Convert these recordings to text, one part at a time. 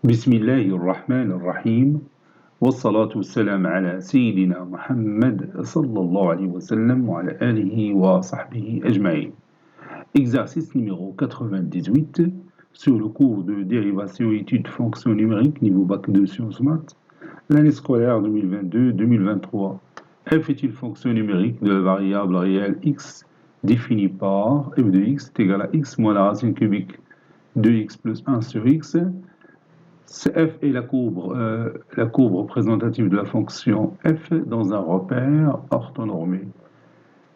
بسم الله الرحمن الرحيم والصلاة والسلام على سيدنا محمد صلى الله عليه وسلم وعلى آله وصحبه أجمعين. Exercice numéro 98 sur le cours de dérivation et études fonctions numériques niveau bac de sciences maths, l'année scolaire 2022-2023. F est une fonction numérique de la variable réelle x définie par f de x est égal à x moins la racine cubique de x plus 1 sur x. F est la courbe représentative de la fonction f dans un repère orthonormé.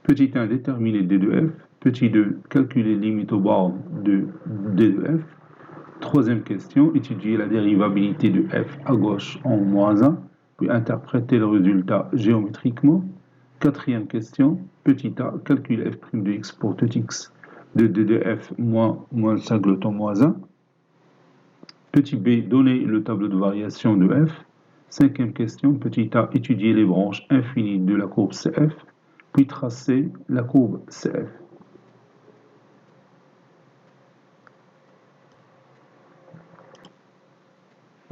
Petit 1, déterminer d de f. Petit 2, calculer limite aux bornes de d de f. Troisième question, étudier la dérivabilité de f à gauche en moins 1, puis interpréter le résultat géométriquement. Quatrième question, petit a, calculer f' de x pour tout x de d de f moins singleton moins 1. Petit b, donner le tableau de variation de f. Cinquième question, petit a, étudier les branches infinies de la courbe CF, puis tracer la courbe CF.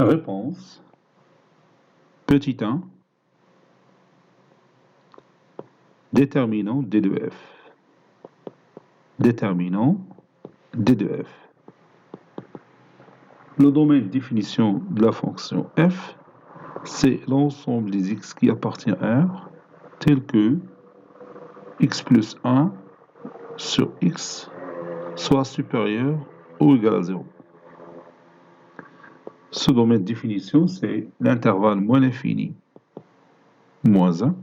Réponse. Petit 1, déterminant d de f. Déterminant d de f. Le domaine de définition de la fonction f, c'est l'ensemble des x qui appartient à R, tel que x plus 1 sur x soit supérieur ou égal à 0. Ce domaine de définition, c'est l'intervalle moins l'infini, moins 1,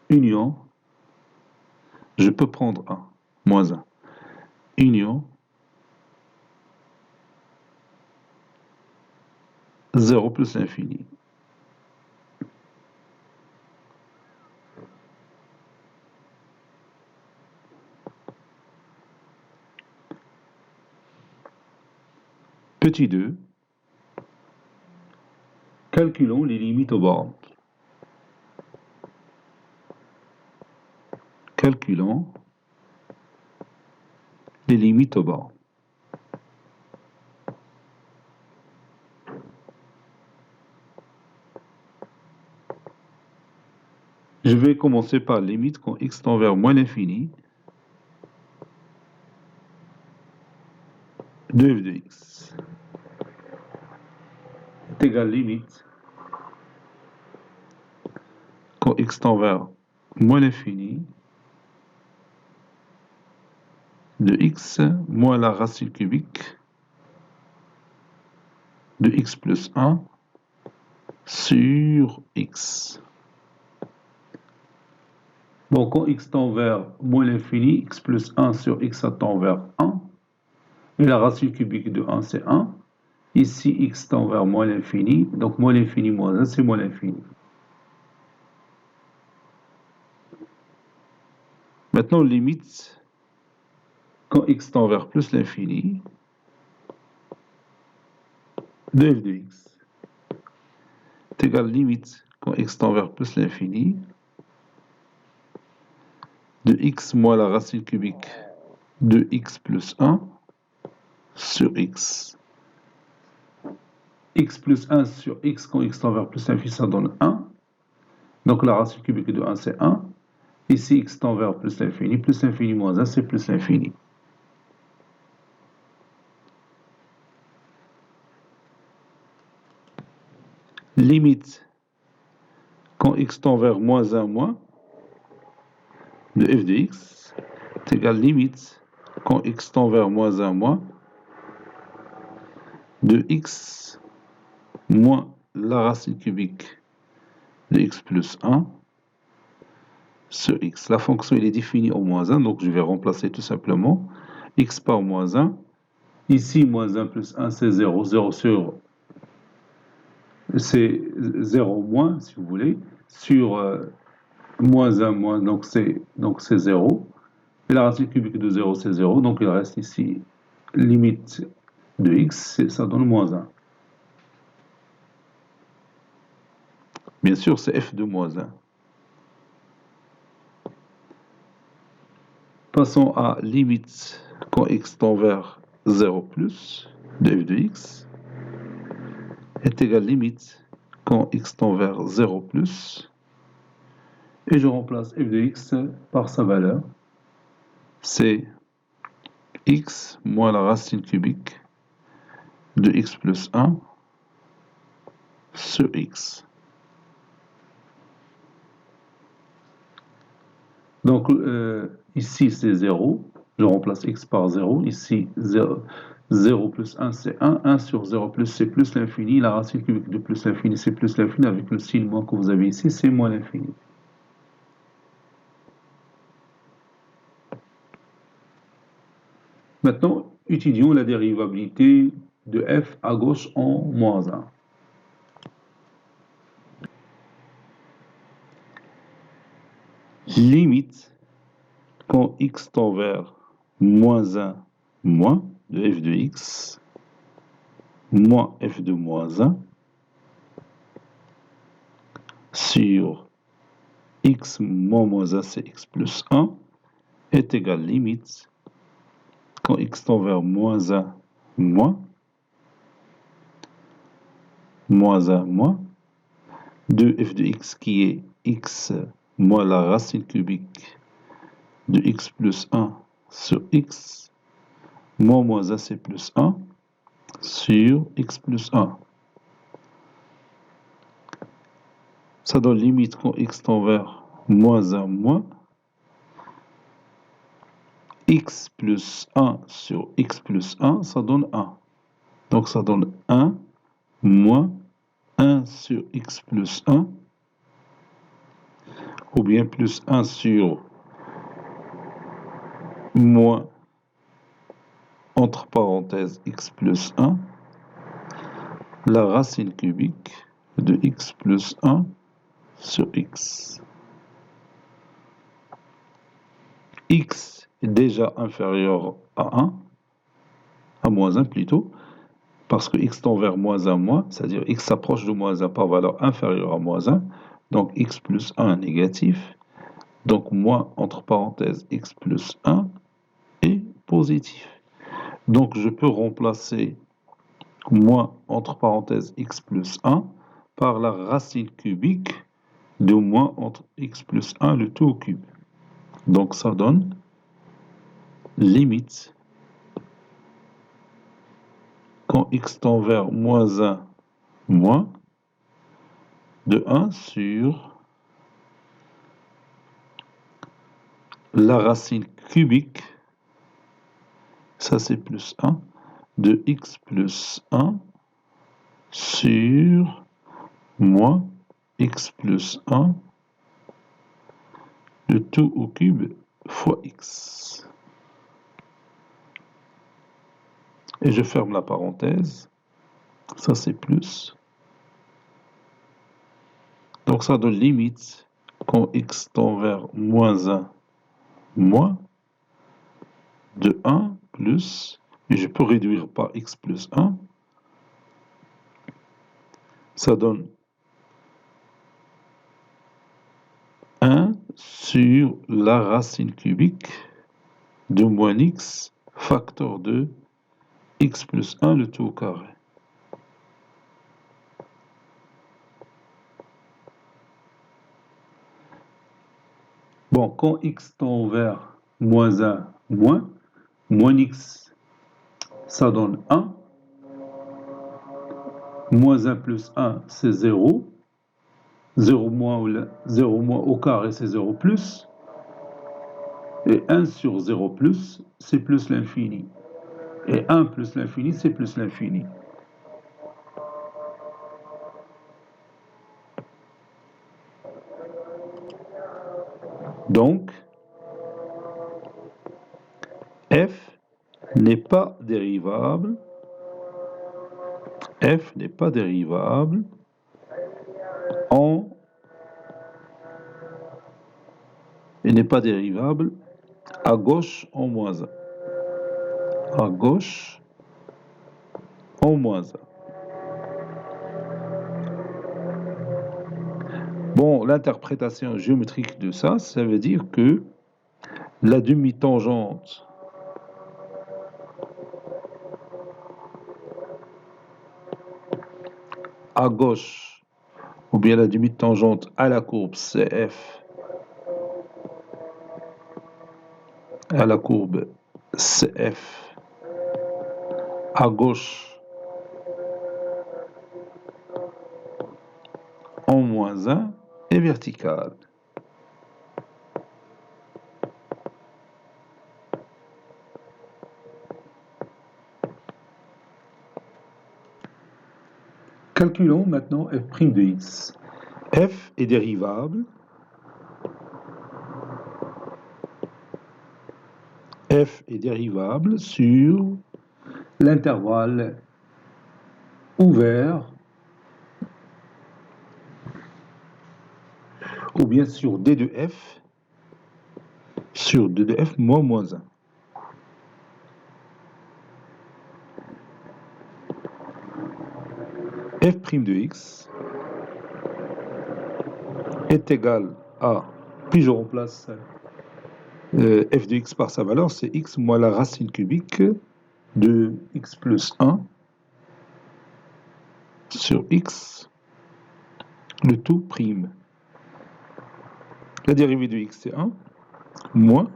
union, je peux prendre 1, moins 1, union, 0 plus l'infini. Petit 2, calculons les limites aux bornes. Calculons les limites aux bornes. Je vais commencer par limite quand x tend vers moins l'infini de f de x est égal limite quand x tend vers moins l'infini de x moins la racine cubique de x plus 1 sur x. Bon, quand x tend vers moins l'infini, x plus 1 sur x, ça tend vers 1. Et la racine cubique de 1, c'est 1. Ici, x tend vers moins l'infini. Donc, moins l'infini moins 1, c'est moins l'infini. Maintenant, limite, quand x tend vers plus l'infini, de f de x est égal limite quand x tend vers plus l'infini de x moins la racine cubique de x plus 1 sur x. X plus 1 sur x, quand x tend vers plus l'infini, ça donne 1. Donc la racine cubique de 1, c'est 1. Ici, x tend vers plus l'infini moins 1, c'est plus l'infini. Limite, quand x tend vers moins 1 moins, de f de x est égal limite quand x tend vers moins 1 moins de x moins la racine cubique de x plus 1 sur x. La fonction elle est définie au moins 1, donc je vais remplacer tout simplement x par moins 1. Ici, moins 1 plus 1, c'est 0. 0 sur... c'est 0 moins, si vous voulez, sur moins 1 moins, donc c'est 0. Et la racine cubique de 0, c'est 0. Donc il reste ici limite de x, ça donne moins 1. Bien sûr, c'est f de moins 1. Passons à limite quand x tend vers 0 plus de f de x est égal limite quand x tend vers 0 plus, et je remplace f de x par sa valeur, c'est x moins la racine cubique de x plus 1 sur x. Donc ici c'est 0, je remplace x par 0, ici 0 plus 1 c'est 1, 1 sur 0 plus c'est plus l'infini, la racine cubique de plus l'infini c'est plus l'infini, avec le signe moins que vous avez ici c'est moins l'infini. Maintenant, étudions la dérivabilité de f à gauche en moins 1. Limite quand x tend vers moins 1 moins de f de x moins f de moins 1 sur x moins moins 1 c'est x plus 1 est égal limite quand x tend vers moins 1 moins 1 moins de f de x qui est x moins la racine cubique de x plus 1 sur x moins moins 1 c'est plus 1 sur x plus 1. Ça donne limite quand x tend vers moins 1 moins x plus 1 sur x plus 1, ça donne 1. Donc ça donne 1 moins 1 sur x plus 1, ou bien plus 1 sur moins, entre parenthèses, x plus 1, la racine cubique de x plus 1 sur x. X est déjà inférieur à 1, à moins 1 plutôt, parce que x tend vers moins 1 moins, c'est-à-dire x s'approche de moins 1 par valeur inférieure à moins 1, donc x plus 1 négatif, donc moins entre parenthèses x plus 1 est positif. Donc je peux remplacer moins entre parenthèses x plus 1 par la racine cubique de moins entre x plus 1 le tout au cube. Donc ça donne limite quand x tend vers moins 1 moins de 1 sur la racine cubique, ça c'est plus 1, de x plus 1 sur moins x plus 1 le tout au cube fois x. Et je ferme la parenthèse, ça c'est plus. Donc ça donne limite quand x tend vers moins 1 moins de 1 plus, et je peux réduire par x plus 1, ça donne 1 sur la racine cubique de moins x facteur de x plus 1 le tout au carré. Bon, quand x tend vers moins 1 moins x, ça donne 1. Moins 1 plus 1, c'est 0. 0 moins au carré, c'est 0 plus. Et 1 sur 0 plus, c'est plus l'infini. Et 1 plus l'infini, c'est plus l'infini. Donc, f n'est pas dérivable. F n'est pas dérivable en... Il n'est pas dérivable à gauche en moins 1. À gauche en moins 1. Bon, l'interprétation géométrique de ça, ça veut dire que la demi-tangente à gauche, ou bien la limite tangente à la courbe CF, à la courbe CF, à gauche, en moins 1, est verticale. Calculons maintenant f' de x. F est dérivable. F est dérivable sur l'intervalle ouvert ou bien sur d de f moins moins 1. F' de x est égal à, puis je remplace f de x par sa valeur, c'est x moins la racine cubique de x plus 1 sur x, le tout prime. La dérivée de x c'est 1, moins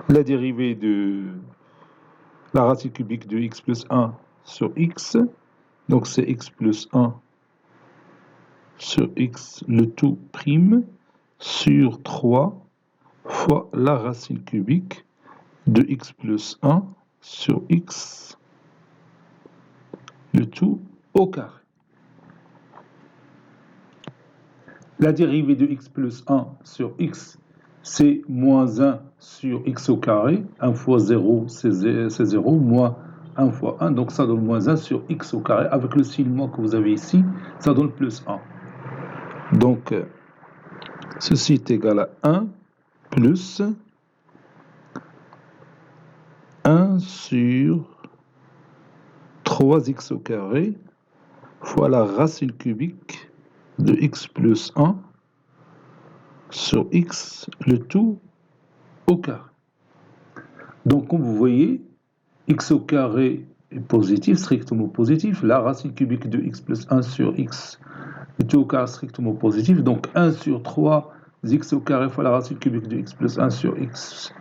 la dérivée de la racine cubique de x plus 1 sur x, donc c'est x plus 1 sur x, le tout prime, sur 3 fois la racine cubique de x plus 1 sur x, le tout au carré. La dérivée de x plus 1 sur x, c'est moins 1 sur x au carré. 1 fois 0, c'est 0, moins 1 fois 1, donc ça donne moins 1 sur x au carré. Avec le signe moins que vous avez ici, ça donne plus 1. Donc, ceci est égal à 1 plus 1 sur 3x au carré fois la racine cubique de x plus 1 sur x, le tout au carré. Donc, comme vous voyez, x au carré est positif, strictement positif. La racine cubique de x plus 1 sur x, le tout au carré strictement positif. Donc, 1 sur 3 x au carré fois la racine cubique de x plus 1 sur x,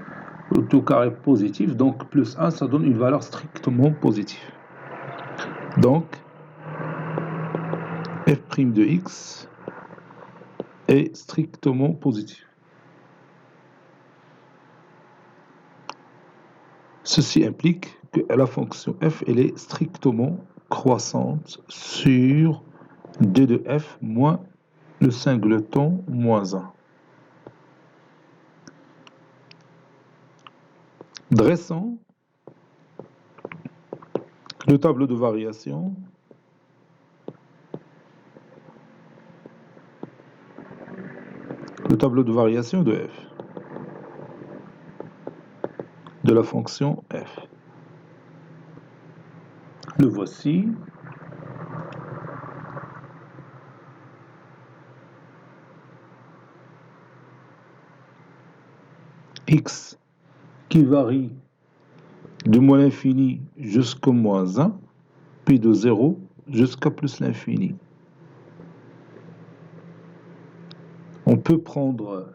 le tout au carré positif. Donc, plus 1, ça donne une valeur strictement positive. Donc, f' de x est strictement positif. Ceci implique que la fonction f elle est strictement croissante sur d de f moins le singleton moins 1. Dressons le tableau de variation de f, de la fonction f. Le voici. X qui varie de moins l'infini jusqu'au moins 1, puis de 0 jusqu'à plus l'infini. On peut prendre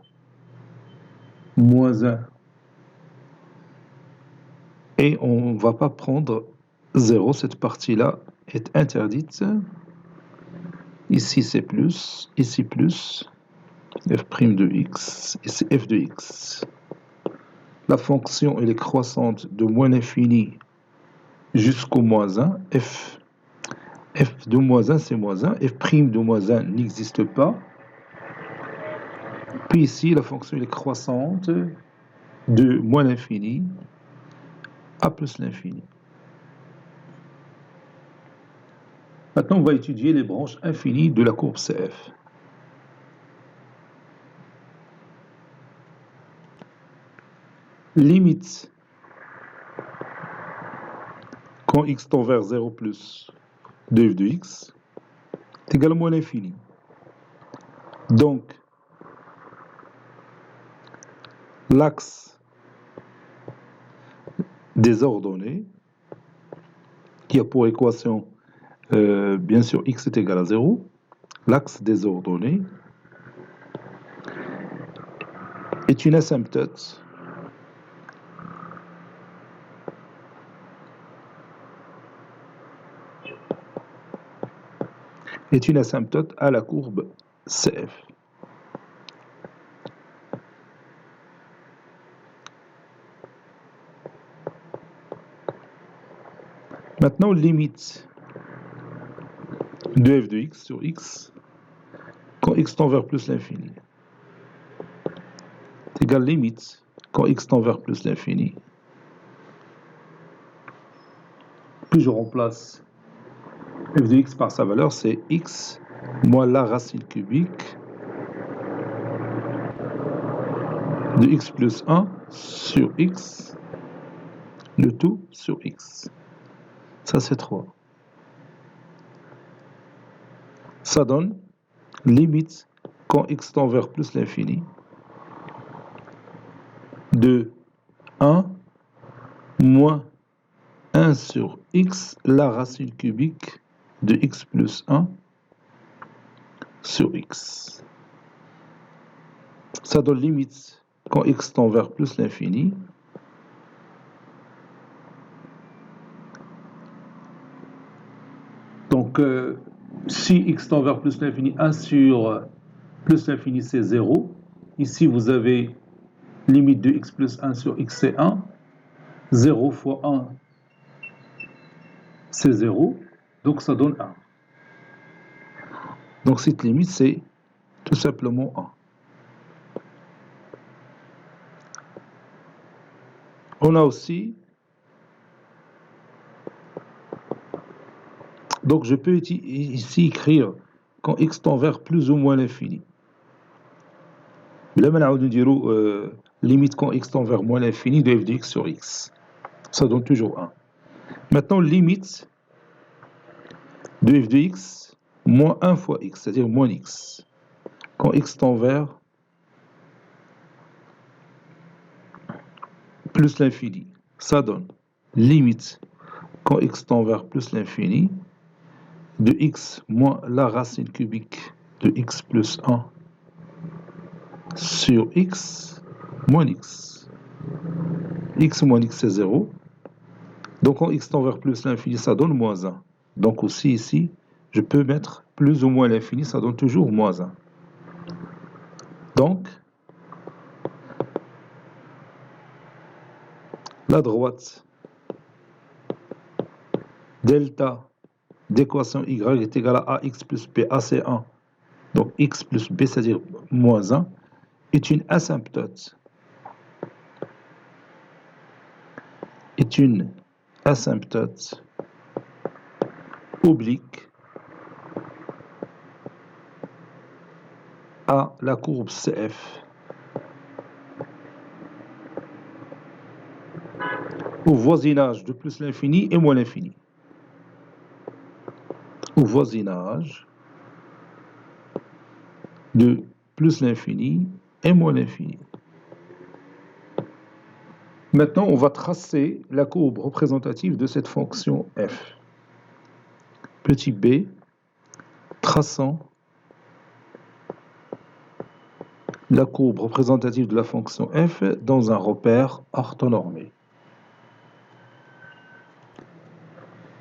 moins 1 et on ne va pas prendre 0, cette partie-là est interdite. Ici c'est plus, ici plus, f' de x, ici f de x. La fonction elle est croissante de moins l'infini jusqu'au moins 1. F de moins 1 c'est moins 1, f' de moins 1 n'existe pas. Puis ici la fonction elle est croissante de moins l'infini à plus l'infini. Maintenant on va étudier les branches infinies de la courbe CF. Limite quand x tend vers 0 plus de f de x est égal à moins l'infini. Donc, l'axe des ordonnées, qui a pour équation bien sûr, x est égal à 0. L'axe des ordonnées est une asymptote à la courbe CF. Maintenant, limite de f de x sur x quand x tend vers plus l'infini est égal limite quand x tend vers plus l'infini. Puis je remplace f de x par sa valeur, c'est x moins la racine cubique de x plus 1 sur x, le tout sur x. Ça, c'est 3. Ça donne limite quand x tend vers plus l'infini de 1 moins 1 sur x, la racine cubique de x plus 1 sur x. Ça donne limite quand x tend vers plus l'infini donc si x tend vers plus l'infini, 1 sur plus l'infini c'est 0. Ici vous avez limite de x plus 1 sur x c'est 1. 0 fois 1 c'est 0. Donc ça donne 1. Donc cette limite c'est tout simplement 1. On a aussi, donc je peux ici écrire quand x tend vers plus ou moins l'infini. Là maintenant nous dirons limite quand x tend vers moins l'infini de f de x sur x. Ça donne toujours 1. Maintenant limite de f de x moins 1 fois x, c'est-à-dire moins x. Quand x tend vers plus l'infini, ça donne limite quand x tend vers plus l'infini de x moins la racine cubique de x plus 1 sur x moins x. X moins x c'est 0. Donc quand x tend vers plus l'infini, ça donne moins 1. Donc aussi ici, je peux mettre plus ou moins l'infini, ça donne toujours moins 1. Donc, la droite delta d'équation y est égale à ax plus b, a c'est 1. Donc x plus b, c'est-à-dire moins 1, est une asymptote. Oblique à la courbe CF au voisinage de plus l'infini et moins l'infini. Au voisinage de plus l'infini et moins l'infini. Maintenant, on va tracer la courbe représentative de cette fonction f. Petit b, traçant la courbe représentative de la fonction f dans un repère orthonormé.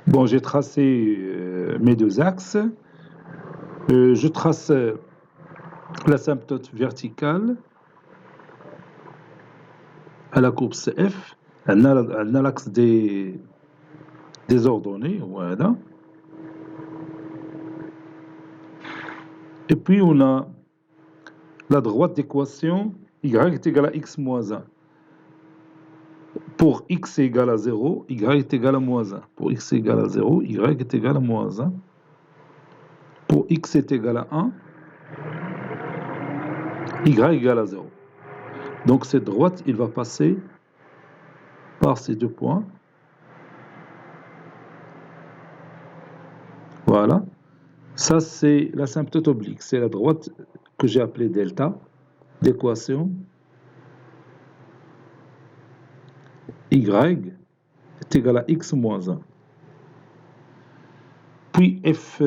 Bon, j'ai tracé mes deux axes. Je trace l'asymptote verticale à la courbe CF, à l'axe des ordonnées, voilà. Et puis on a la droite d'équation y est égal à x moins 1. Pour x est égal à 0, y est égal à moins 1. Pour x est égal à 0, y est égal à moins 1. Pour x est égal à 1, y est égal à 0. Donc cette droite, il va passer par ces deux points. Voilà. Ça, c'est l'asymptote oblique. C'est la droite que j'ai appelée delta d'équation y est égal à x moins 1. puis f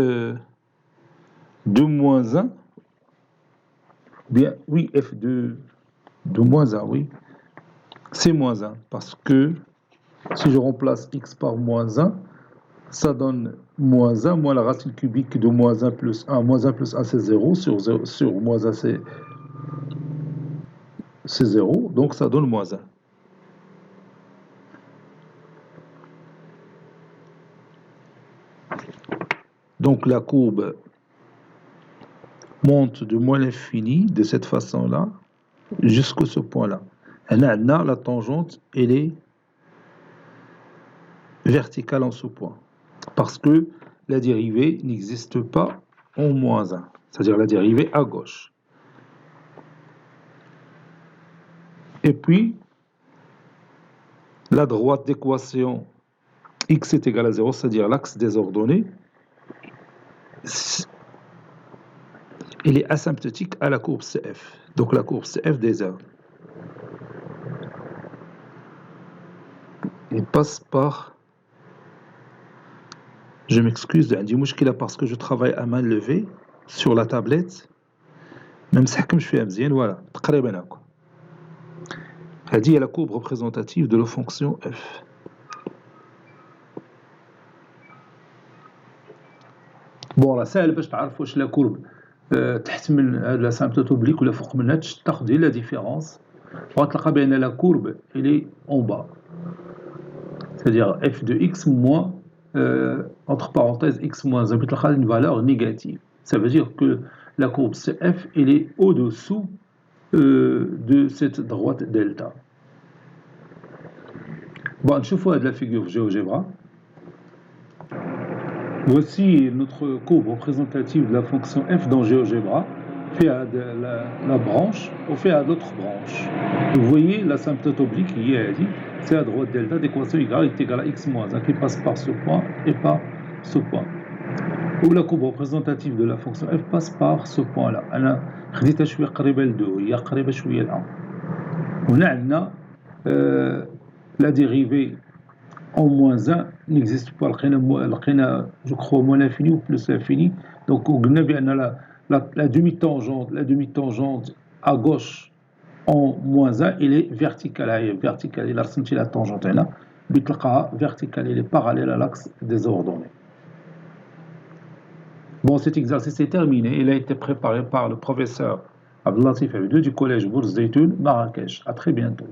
de moins 1, bien, oui, f de moins 1, oui, c'est moins 1, parce que si je remplace x par moins 1, ça donne moins 1, moins la racine cubique de moins 1 plus 1. Moins 1 plus 1, c'est 0, sur moins 1, c'est 0, donc ça donne moins 1. Donc la courbe monte de moins l'infini, de cette façon-là, jusqu'à ce point-là. Là, la tangente, elle est verticale en ce point. Parce que la dérivée n'existe pas en moins 1. C'est-à-dire la dérivée à gauche. Et puis, la droite d'équation x est égal à 0, c'est-à-dire l'axe des ordonnées, il est asymptotique à la courbe CF. Donc la courbe CF des heures. Il passe par... Je m'excuse, parce que je travaille à main levée sur la tablette. Même si je fais bien, voilà. Elle dit à la courbe représentative de la fonction f. Bon, là, c'est باش تعرف واش la courbe تحت من la symptote oblique ولا فوق منها تاخذ la différence. وغتلقى بان la courbe elle est en bas. C'est-à-dire f de x moins entre parenthèses x moins 1 بتلقى une valeur négative. Ça veut dire que la courbe CF elle est au-dessous de cette droite delta. Bon, نشوفوا هذه la figure GeoGebra. Voici notre courbe représentative de la fonction f dans GeoGebra, fait à la branche ou fait à l'autre branche. Vous voyez l'asymptote oblique qui est dit, c'est la droite delta d'équation y est égale à x moins 1 qui passe par ce point et par ce point. Ou la courbe représentative de la fonction f passe par ce point-là. أنا خديتها شوية قريبة ل 2 هي قريبة شوية ل 1. هنا عندنا la dérivée en moins 1 n'existe pas. Je crois moins l'infini ou plus l'infini. Donc on a bien la demi-tangente à gauche en moins 1 elle est verticale. Elle est verticale. Il a ressenti la tangente là. Verticale, elle est parallèle à l'axe des ordonnées. Bon, cet exercice est terminé. Il a été préparé par le professeur Abdelatif Abidou du collège Bourse Zeytoun, Marrakech. À très bientôt.